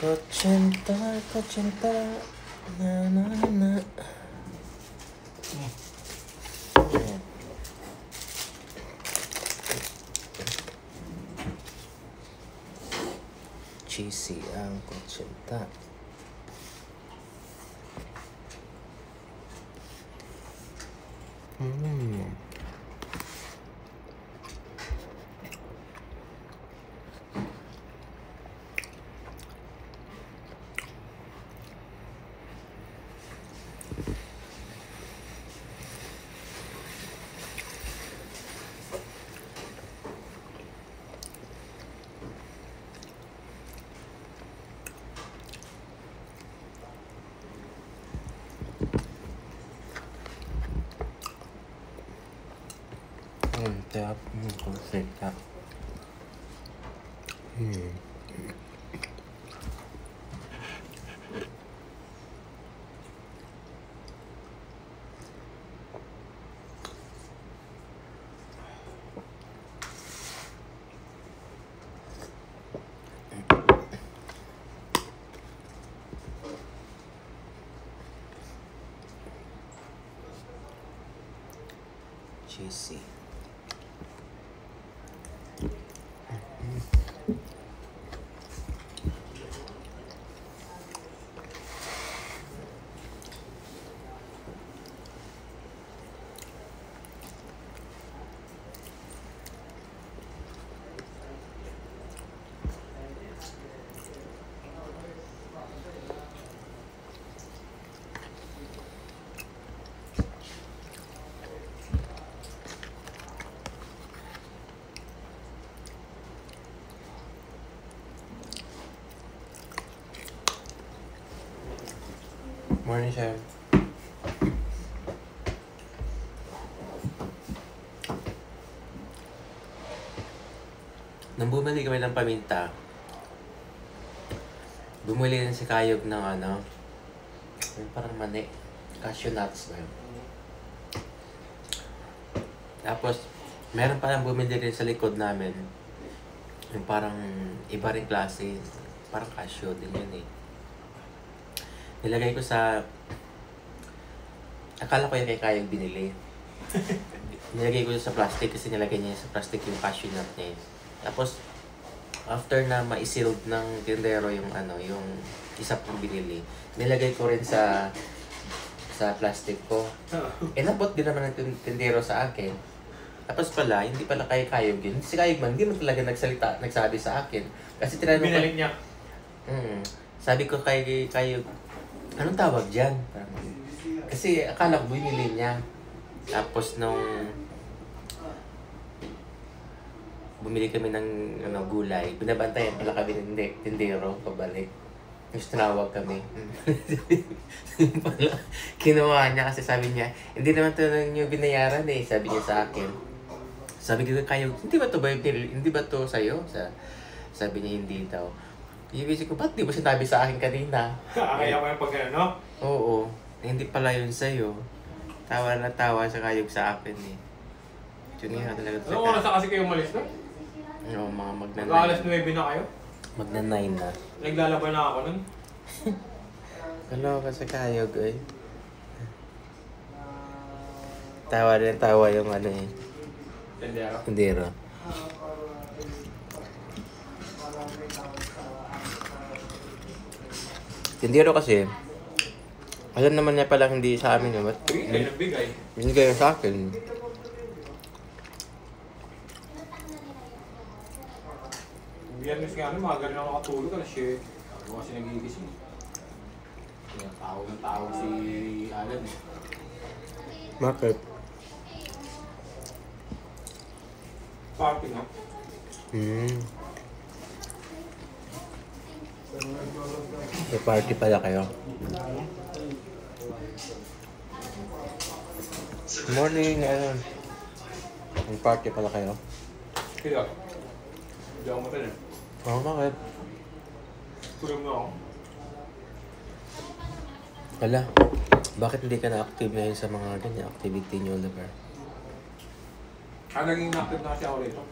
Ko cinta, na na na. Cheesy ang kutsenta. Tap, kutsenta. Cheesy. Morning, Chef. Nang bumili kami ng paminta, bumili rin si Kayog ng yung parang mani, cashew nuts ba yun. Tapos, meron palang bumili rin sa likod namin, yung parang iba rin klase, parang cashew din yun eh. Nilagay ko sa... Akala ko yung kay Kayog binili. Nilagay ko sa plastic kasi nilagay niya sa plastic yung cashew nut niya. Tapos, after na ma-sealed ng tindero yung yung isa pang binili, nilagay ko rin sa plastic ko. Nabot din naman ng tindero sa akin. Tapos pala, hindi pala kay Kayog yun. Si Kayog man, hindi man talaga nagsabi sa akin. Kasi tinanong ko... Binalik niya. Sabi ko kay Kayog, anong tawag dyan? Kasi akala ko binili niya. Tapos nung bumili kami ng gulay, binabantayan pala kami ng tindero pabalik. Tapos tinawag kami. Pala, kinuha niya kasi sabi niya, hindi naman ito yung binayaran eh, sabi niya sa akin. Sabi ko kayo, hindi ba ito sa'yo? Sabi niya hindi daw. Ibig ko, ba't di mo sinabi sa akin kanina? Kaya ko yung pag no? Oo. Hindi pala yun sa'yo. Tawa na tawa sa Kayog sa akin eh. Yun nga talaga sa Anong oras na kasi kayo umalis na? Oo, mga magna-9. Mag-alas 9 na kayo? Magna-9 na. Naglalaban na ako nun. Kaloka sa Kayog eh. Tawa rin tawa yung eh. Tendero. Tindero. Tindero kasi, alam naman niya palang hindi sa amin yun. Nagbigay. Binigay sa akin. Biyernes nga mga galing ako makatulog. Alas 7. Ako kasi nagigising. Kaya tawag si Alan eh. Bakit? Party na. May party pala kayo. Morning, Alan. May party pala kayo. Kaya, hindi ako matan eh. Oo, bakit? Tulog na ako. Wala. Bakit hindi ka na-active ngayon sa mga activity niyo, Oliver? Naging inactive na kasi ako rito.